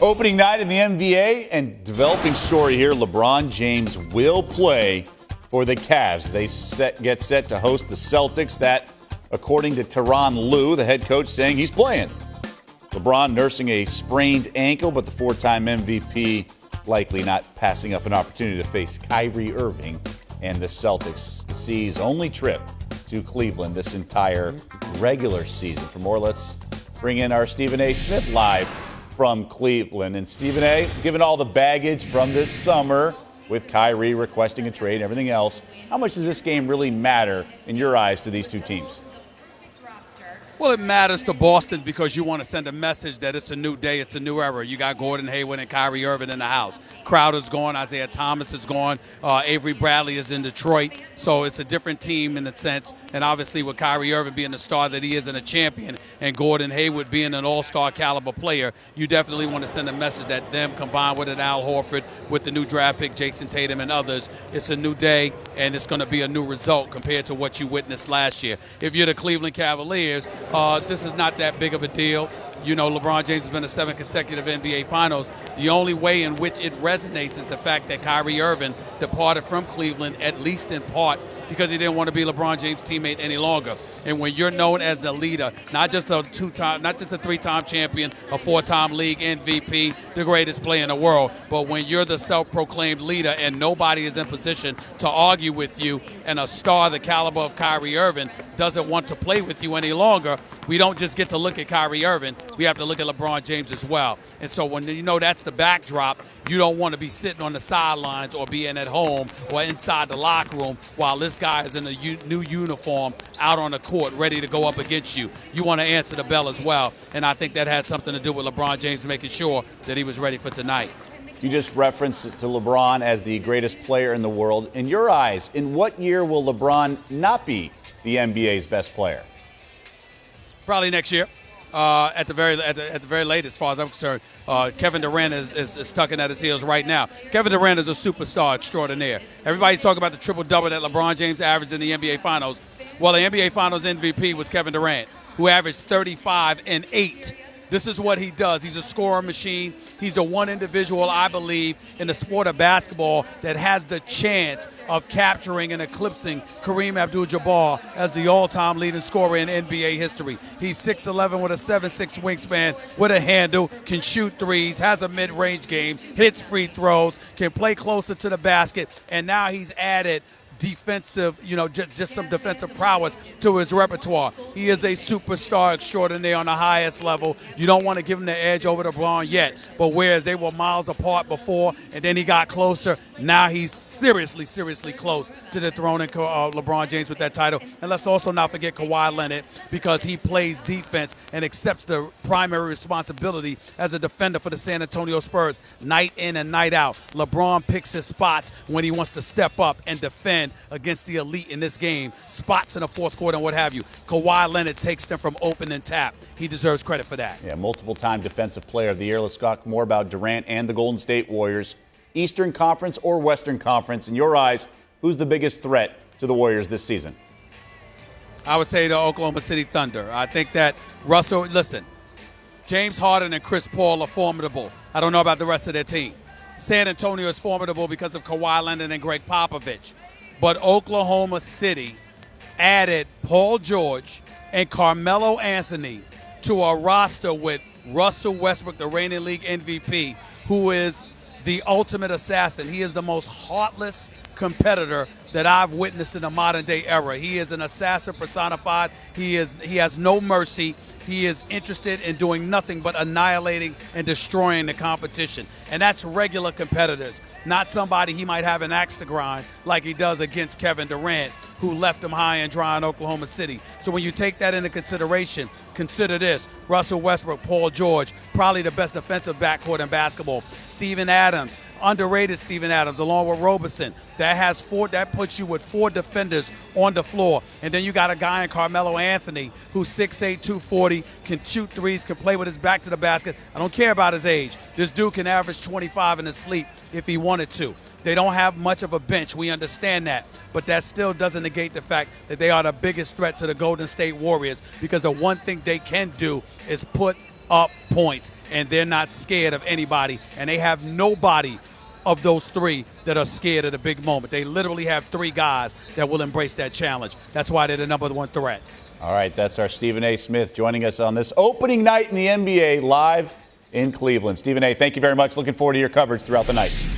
Opening night in the NBA and developing story here. LeBron James will play for the Cavs. They get set to host the Celtics. That, according to Tyronn Lue, the head coach, saying he's playing. LeBron nursing a sprained ankle, but the four-time MVP likely not passing up an opportunity to face Kyrie Irving and the Celtics. The C's only trip to Cleveland this entire regular season. For more, let's bring in our Stephen A. Smith live from Cleveland. And Stephen A., given all the baggage from this summer with Kyrie requesting a trade and everything else, how much does this game really matter in your eyes to these two teams? Well, it matters to Boston because you want to send a message that it's a new day, it's a new era. You got Gordon Hayward and Kyrie Irving in the house. Crowder's gone, Isaiah Thomas is gone, Avery Bradley is in Detroit. So it's a different team in the sense, and obviously with Kyrie Irving being the star that he is and a champion, and Gordon Hayward being an all-star caliber player, you definitely want to send a message that them combined with an Al Horford, with the new draft pick Jason Tatum and others, it's a new day and it's going to be a new result compared to what you witnessed last year. If you're the Cleveland Cavaliers, this is not that big of a deal. You know, LeBron James has been to 7 consecutive NBA Finals. The only way in which it resonates is the fact that Kyrie Irving departed from Cleveland, at least in part, because he didn't want to be LeBron James' teammate any longer. And when you're known as the leader, not just a three-time champion, a four-time league MVP, the greatest player in the world, but when you're the self-proclaimed leader and nobody is in position to argue with you, and a star the caliber of Kyrie Irving doesn't want to play with you any longer, we don't just get to look at Kyrie Irving, we have to look at LeBron James as well. And so when you know that's the backdrop, you don't want to be sitting on the sidelines or being at home or inside the locker room while this guy is in a new uniform out on the court ready to go up against you. You want to answer the bell as well. And I think that had something to do with LeBron James making sure that he was ready for tonight. You just referenced to LeBron as the greatest player in the world. In your eyes, in what year will LeBron not be the NBA's best player? Probably next year. At the very late, as far as I'm concerned, Kevin Durant is tugging at his heels right now. Kevin Durant is a superstar extraordinaire. Everybody's talking about the triple-double that LeBron James averaged in the NBA Finals. Well, the NBA Finals MVP was Kevin Durant, who averaged 35 and 8. This is what he does. He's a scorer machine. He's the one individual, I believe, in the sport of basketball that has the chance of capturing and eclipsing Kareem Abdul-Jabbar as the all-time leading scorer in NBA history. He's 6'11" with a 7'6" wingspan, with a handle, can shoot threes, has a mid-range game, hits free throws, can play closer to the basket, and now he's added defensive, just some defensive prowess to his repertoire. He is a superstar extraordinaire on the highest level. You don't want to give him the edge over LeBron yet, but whereas they were miles apart before and then he got closer, now he's seriously close to the throne and LeBron James with that title. And let's also not forget Kawhi Leonard, because he plays defense and accepts the primary responsibility as a defender for the San Antonio Spurs night in and night out. LeBron picks his spots when he wants to step up and defend against the elite in this game, spots in the fourth quarter and what have you. Kawhi Leonard takes them from open and tap. He deserves credit for that. Yeah, multiple-time Defensive Player of the Year. Let's talk more about Durant and the Golden State Warriors. Eastern Conference or Western Conference, in your eyes, who's the biggest threat to the Warriors this season? I would say the Oklahoma City Thunder. I think that James Harden and Chris Paul are formidable. I don't know about the rest of their team. San Antonio is formidable because of Kawhi Leonard and Greg Popovich. But Oklahoma City added Paul George and Carmelo Anthony to a roster with Russell Westbrook, the reigning league MVP, who is the ultimate assassin. He is the most heartless competitor that I've witnessed in the modern day era. He is an assassin personified. He has no mercy. He is interested in doing nothing but annihilating and destroying the competition. And that's regular competitors, not somebody he might have an axe to grind like he does against Kevin Durant, who left him high and dry in Oklahoma City. So when you take that into consideration, consider this: Russell Westbrook, Paul George, probably the best defensive backcourt in basketball. Steven Adams, underrated Steven Adams, along with Roberson. That puts you with 4 defenders on the floor. And then you got a guy in Carmelo Anthony who's 6'8", 240, can shoot threes, can play with his back to the basket. I don't care about his age. This dude can average 25 in his sleep if he wanted to. They don't have much of a bench. We understand that. But that still doesn't negate the fact that they are the biggest threat to the Golden State Warriors, because the one thing they can do is put up points. and they're not scared of anybody, and they have nobody of those three that are scared of the big moment. They literally have three guys that will embrace that challenge. That's why they're the number one threat. All right, that's our Stephen A. Smith joining us on this opening night in the NBA live in Cleveland. Stephen A., thank you very much. Looking forward to your coverage throughout the night.